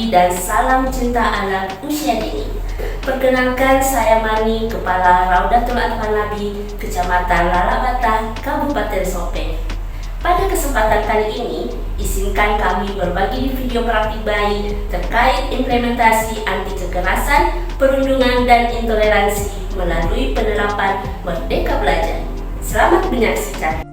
pagi dan salam cinta anak usia dini. Perkenalkan, saya Mani, Kepala Raudatul Atfal Nabi, Kecamatan Lalabata, Kabupaten Sopeng. Pada kesempatan kali ini, izinkan kami berbagi di video praktik bayi terkait implementasi anti kekerasan, perundungan, dan intoleransi melalui penerapan Merdeka Belajar. Selamat menyaksikan.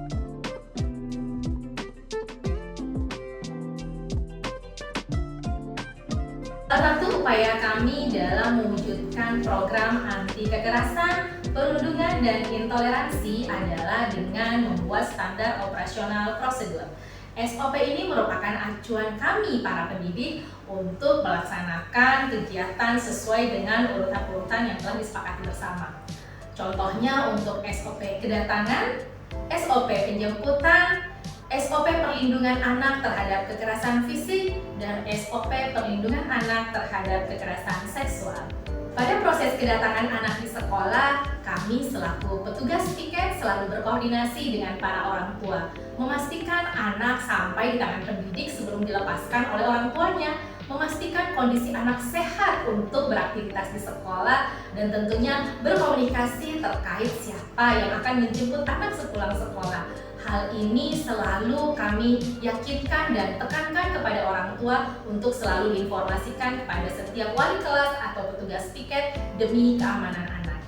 Salah satu upaya kami dalam mewujudkan program anti kekerasan, perundungan, dan intoleransi adalah dengan membuat standar operasional prosedur. SOP ini merupakan acuan kami para pendidik untuk melaksanakan kegiatan sesuai dengan urutan-urutan yang telah disepakati bersama. Contohnya untuk SOP kedatangan, SOP penjemputan, SOP perlindungan anak terhadap kekerasan fisik, dan SOP perlindungan anak terhadap kekerasan seksual. Pada proses kedatangan anak di sekolah, kami selaku petugas piket selalu berkoordinasi dengan para orang tua, memastikan anak sampai di tangan pendidik sebelum dilepaskan oleh orang tuanya, memastikan kondisi anak sehat untuk beraktivitas di sekolah, dan tentunya berkomunikasi terkait siapa yang akan menjemput anak sepulang sekolah. Hal ini selalu kami yakinkan dan tekankan kepada orang tua untuk selalu diinformasikan kepada setiap wali kelas atau petugas piket demi keamanan anak.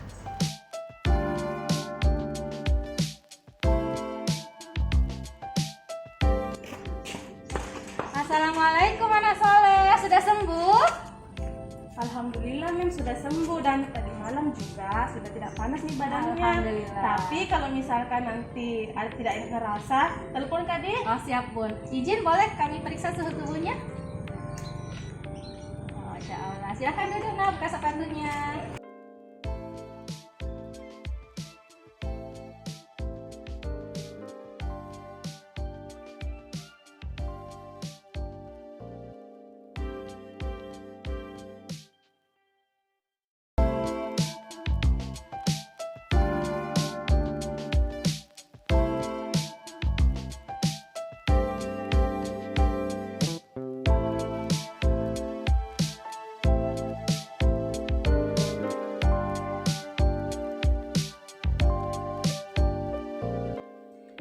Assalamualaikum anak soleh, sudah sembuh? Alhamdulillah Mem, sudah sembuh dan tadi malam juga sudah tidak panas nih badannya. Alhamdulillah. Tapi kalau misalkan nanti tidak ngerasa, telepon Kak Di. Oh siap Bun. Izin boleh kami periksa suhu tubuhnya? Oh, Masya Allah. Silahkan duduk nak, buka sepatunya.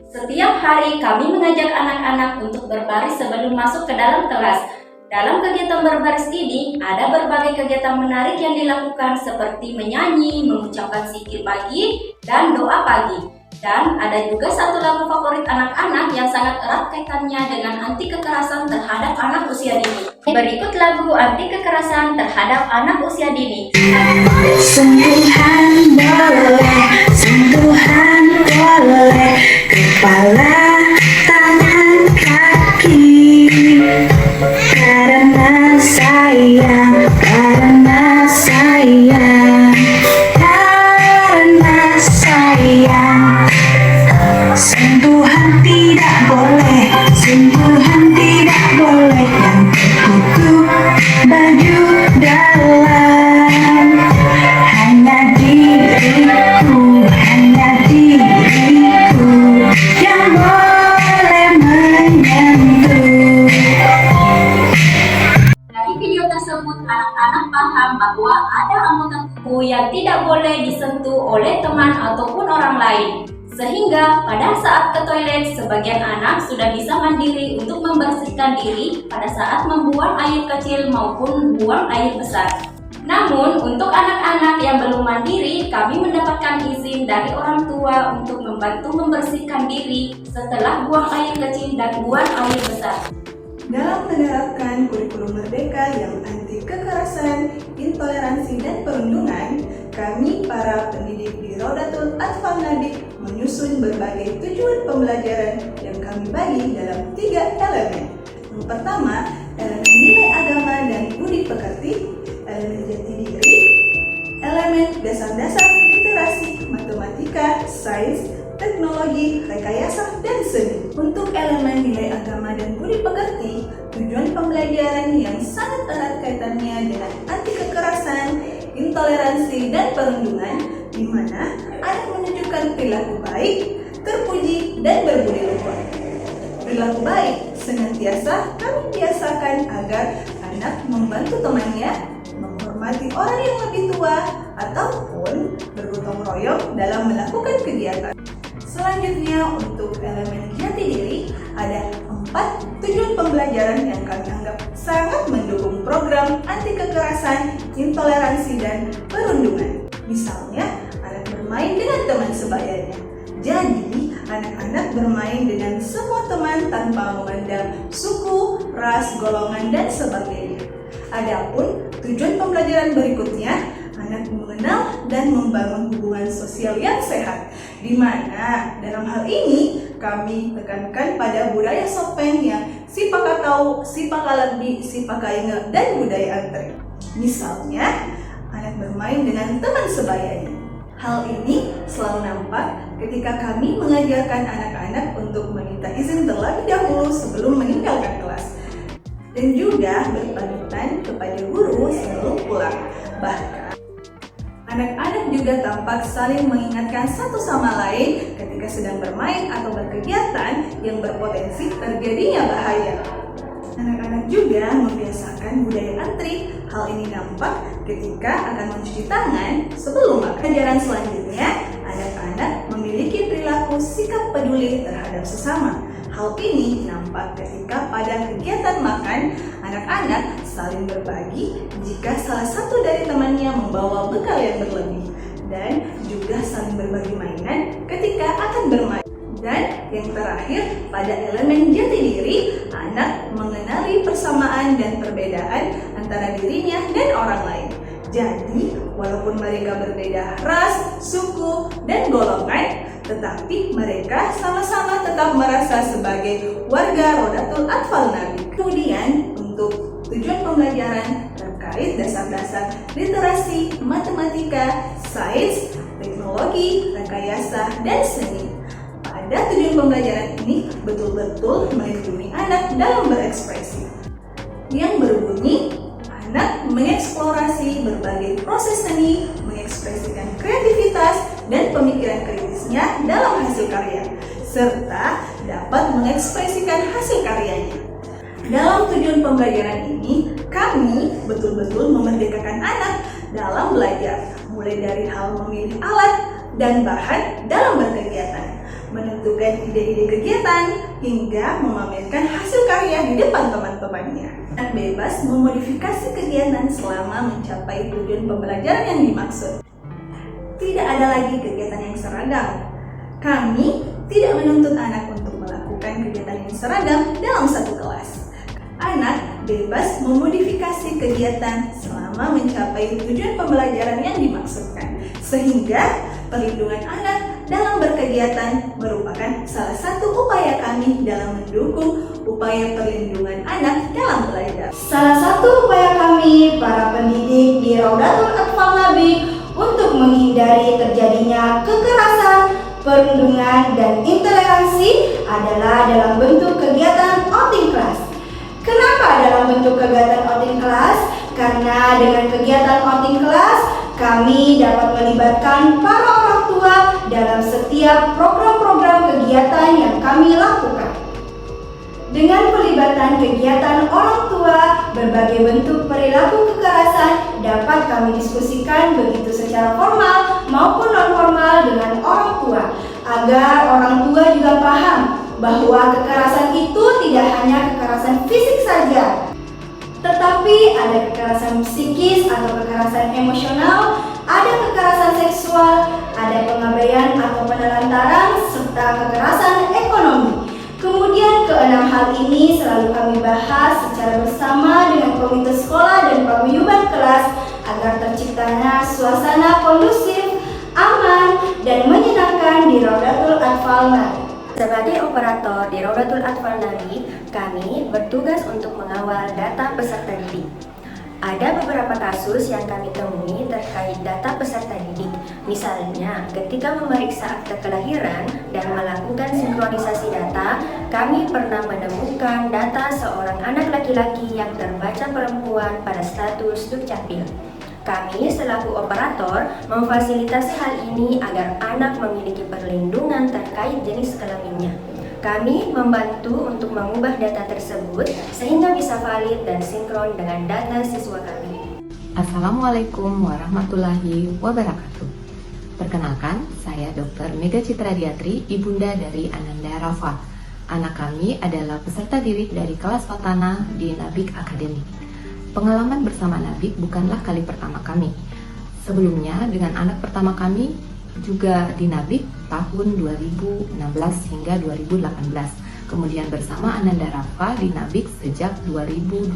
Setiap hari kami mengajak anak-anak untuk berbaris sebelum masuk ke dalam kelas. Dalam kegiatan berbaris ini, ada berbagai kegiatan menarik yang dilakukan seperti menyanyi, mengucapkan zikir pagi, dan doa pagi. Dan ada juga satu lagu favorit anak-anak yang sangat erat kaitannya dengan anti kekerasan terhadap anak usia dini. Berikut lagu anti kekerasan terhadap anak usia dini. Sentuhan boleh, sentuhan boleh, kepala, tangan, kaki. Karena sayang, karena sayang, karena sayang. Sentuhan tidak boleh, sentuhan tidak boleh, yang tertutup baju dalam. Hanya diriku yang boleh menyentuh. Dari video tersebut, anak-anak paham bahwa ada anggota tubuh yang tidak boleh disentuh oleh teman ataupun orang lain. Sehingga pada saat ke toilet, sebagian anak sudah bisa mandiri untuk membersihkan diri pada saat membuang air kecil maupun buang air besar. Namun, untuk anak-anak yang belum mandiri, kami mendapatkan izin dari orang tua untuk membantu membersihkan diri setelah buang air kecil dan buang air besar. Dalam menerapkan kurikulum Merdeka yang anti kekerasan, intoleransi, dan perundungan, kami para pendidik di Raudatul Atfal Nabi menyusun berbagai tujuan pembelajaran yang kami bagi dalam 3 elemen. Yang pertama, elemen nilai agama dan budi pekerti, elemen jati diri, elemen dasar-dasar literasi, matematika, sains, teknologi, rekayasa, dan seni. Untuk elemen nilai agama dan budi pekerti, tujuan pembelajaran yang sangat erat kaitannya dengan anti kekerasan, intoleransi, dan perundungan, di mana anak menunjukkan perilaku baik, terpuji, dan berbudi luhur. Perilaku baik senantiasa kami biasakan agar anak anak membantu temannya, menghormati orang yang lebih tua, ataupun bergotong royong dalam melakukan kegiatan. Selanjutnya, untuk elemen jati diri, ada 4 tujuan pembelajaran yang kami anggap sangat mendukung program anti kekerasan, intoleransi, dan perundungan. Misalnya, anak bermain dengan teman sebayanya. Jadi, anak-anak bermain dengan semua teman tanpa memandang suku, ras, golongan, dan sebagainya. Adapun tujuan pembelajaran berikutnya, anak mengenal dan membangun hubungan sosial yang sehat, di mana dalam hal ini kami tekankan pada budaya sopan yang si pakatau, si pakalabi, si pakainge, dan budaya antri. Misalnya, anak bermain dengan teman sebayanya. Hal ini selalu nampak ketika kami mengajarkan anak-anak untuk meminta izin terlebih dahulu sebelum meninggalkan kelas, dan juga berpamitan kepada guru sebelum pulang. Bahkan, anak-anak juga tampak saling mengingatkan satu sama lain ketika sedang bermain atau berkegiatan yang berpotensi terjadinya bahaya. Anak-anak juga membiasakan budaya antri. Hal ini nampak ketika akan mencuci tangan sebelum makan. Pelajaran selanjutnya, anak-anak memiliki perilaku sikap peduli terhadap sesama. Hal ini nampak ketika pada kegiatan makan, anak-anak saling berbagi jika salah satu dari temannya membawa bekal yang berlebih, dan juga saling berbagi mainan ketika akan bermain. Dan yang terakhir, pada elemen jati diri, anak mengenali persamaan dan perbedaan antara dirinya dan orang lain. Jadi, walaupun mereka berbeda ras, suku, dan golongan, tetapi mereka sama-sama tetap merasa sebagai warga Rodatul Atfal Nabi. Kemudian, untuk tujuan pembelajaran terkait dasar-dasar literasi, matematika, sains, teknologi, rekayasa, dan seni. Pada tujuan pembelajaran ini betul-betul melindungi anak dalam berekspresi, yang berbunyi anak mengeksplorasi berbagai proses seni, mengekspresikan kreativitas dan pemikiran kritisnya dalam hasil karya, serta dapat mengekspresikan hasil karyanya. Dalam tujuan pembelajaran ini, kami betul-betul memerdekakan anak dalam belajar, mulai dari hal memilih alat dan bahan dalam berkegiatan, menentukan ide-ide kegiatan, hingga memamerkan hasil karya di depan teman-temannya. Dan bebas memodifikasi kegiatan selama mencapai tujuan pembelajaran yang dimaksud. Tidak ada lagi kegiatan yang seragam. Kami tidak menuntut anak untuk melakukan kegiatan yang seragam dalam satu kelas. Anak bebas memodifikasi kegiatan selama mencapai tujuan pembelajaran yang dimaksudkan, sehingga perlindungan anak dalam berkegiatan merupakan salah satu upaya kami dalam mendukung upaya perlindungan anak dalam belajar. Salah satu upaya kami, para pendidik di Rodatul Atfal Nabi, untuk menghindari terjadinya kekerasan, perundungan, dan intoleransi adalah dalam bentuk kegiatan outing kelas. Kenapa dalam bentuk kegiatan outing kelas? Karena dengan kegiatan outing kelas, kami dapat melibatkan para orang tua dalam setiap program-program kegiatan yang kami lakukan. Dengan pelibatan kegiatan orang tua, berbagai bentuk perilaku kekerasan dapat kami diskusikan begitu secara formal maupun non-formal dengan orang tua, agar orang tua juga paham bahwa kekerasan itu tidak hanya kekerasan fisik saja, tetapi ada kekerasan psikis atau kekerasan emosional, ada kekerasan seksual, ada pengabaian atau penelantaran, serta kekerasan ekonomi. Kemudian keenam hal ini selalu kami bahas secara bersama dengan komite sekolah dan paguyuban kelas agar terciptanya suasana kondusif, aman, dan menyenangkan di Rodatul Atfal Nabi. Sebagai operator di Rodatul Atfal Nabi, kami bertugas untuk mengawal data peserta didik. Ada beberapa kasus yang kami temui terkait data peserta didik. Misalnya, ketika memeriksa akte kelahiran dan melakukan sinkronisasi data, kami pernah menemukan data seorang anak laki-laki yang terbaca perempuan pada status Dukcapil. Kami selaku operator memfasilitasi hal ini agar anak memiliki perlindungan terkait jenis kelaminnya. Kami membantu untuk mengubah data tersebut sehingga bisa valid dan sinkron dengan data siswa kami. Assalamualaikum warahmatullahi wabarakatuh. Perkenalkan, saya Dr. Mega Citra Diatri, ibunda dari Ananda Rafa. Anak kami adalah peserta didik dari kelas Fatana di Nabik Academy. Pengalaman bersama Nabik bukanlah kali pertama kami. Sebelumnya dengan anak pertama kami juga di Nabik tahun 2016 hingga 2018. Kemudian bersama Ananda Rafa di Nabik sejak 2020.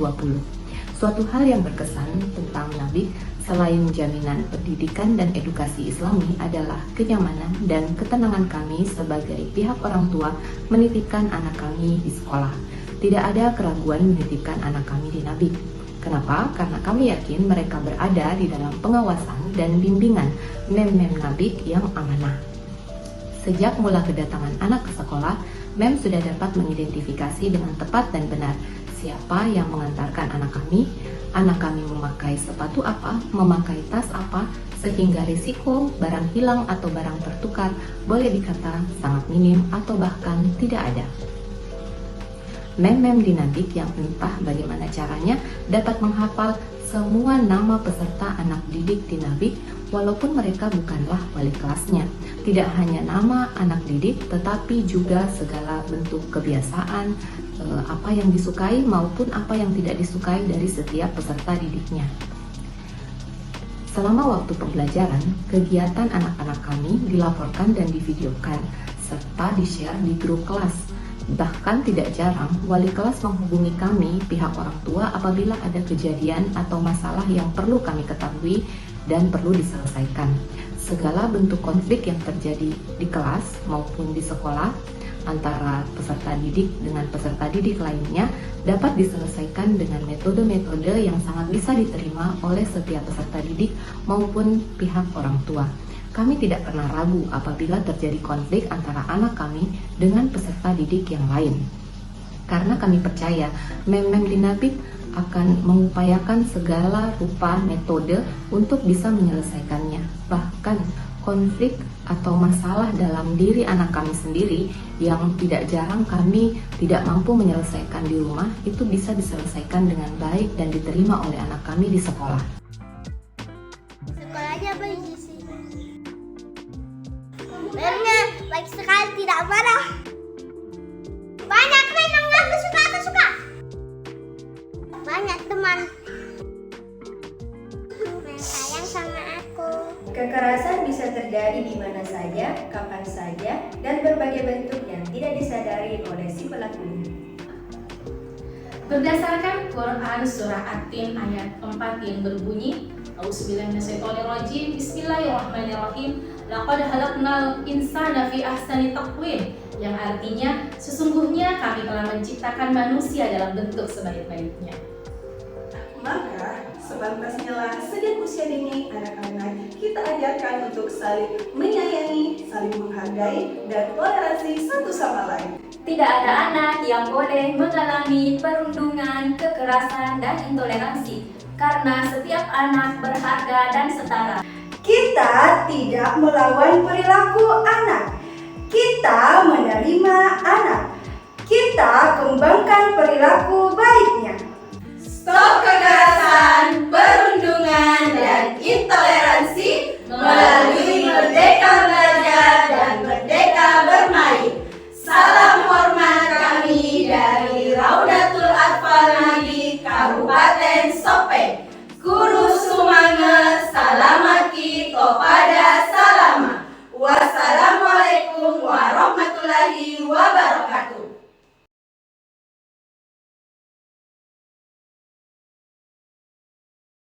Suatu hal yang berkesan tentang Nabik selain jaminan pendidikan dan edukasi Islami adalah kenyamanan dan ketenangan kami sebagai pihak orang tua menitipkan anak kami di sekolah. Tidak ada keraguan menitipkan anak kami di Nabik. Kenapa? Karena kami yakin mereka berada di dalam pengawasan dan bimbingan mem-mem Nabik yang amanah. Sejak mula kedatangan anak ke sekolah, mem sudah dapat mengidentifikasi dengan tepat dan benar siapa yang mengantarkan anak kami memakai sepatu apa, memakai tas apa, sehingga risiko barang hilang atau barang tertukar boleh dikata sangat minim atau bahkan tidak ada. Mem-mem di Nabik yang entah bagaimana caranya dapat menghafal semua nama peserta anak didik di Nabik walaupun mereka bukanlah wali kelasnya. Tidak hanya nama anak didik tetapi juga segala bentuk kebiasaan, apa yang disukai maupun apa yang tidak disukai dari setiap peserta didiknya. Selama waktu pembelajaran, kegiatan anak-anak kami dilaporkan dan divideokan serta di-share di grup kelas. Bahkan tidak jarang wali kelas menghubungi kami pihak orang tua apabila ada kejadian atau masalah yang perlu kami ketahui dan perlu diselesaikan. Segala bentuk konflik yang terjadi di kelas maupun di sekolah antara peserta didik dengan peserta didik lainnya dapat diselesaikan dengan metode-metode yang sangat bisa diterima oleh setiap peserta didik maupun pihak orang tua. Kami tidak pernah ragu apabila terjadi konflik antara anak kami dengan peserta didik yang lain. Karena kami percaya mem-mem di Nabik akan mengupayakan segala rupa metode untuk bisa menyelesaikannya. Bahkan konflik atau masalah dalam diri anak kami sendiri yang tidak jarang kami tidak mampu menyelesaikan di rumah itu bisa diselesaikan dengan baik dan diterima oleh anak kami di sekolah. Sekolahnya baik sih. Benar, baik sekali, tidak marah. Banyak mainan, aku suka. Banyak teman. Sayang sama aku. Kekerasan bisa terjadi di mana saja, kapan saja, dan berbagai bentuk yang tidak disadari oleh si pelakunya. Berdasarkan Quran Surah At-Tin ayat 4 yang berbunyi, Auzubillahiminasyaitonirrajim, Bismillahirrahmanirrahim, Laqad khalaqnal insana fi ahsani taqwim, yang artinya sesungguhnya kami telah menciptakan manusia dalam bentuk sebaik-baiknya. Maka sepantasnya lah sejak usia dini anak-anak kita ajarkan untuk saling menyayangi, saling menghargai, dan toleransi satu sama lain. Tidak ada anak yang boleh mengalami perundungan, kekerasan, dan intoleransi karena setiap anak berharga dan setara. Kita tidak melawan perilaku anak. Kita menerima anak. Kita kembangkan perilaku baiknya. Stop kekerasan!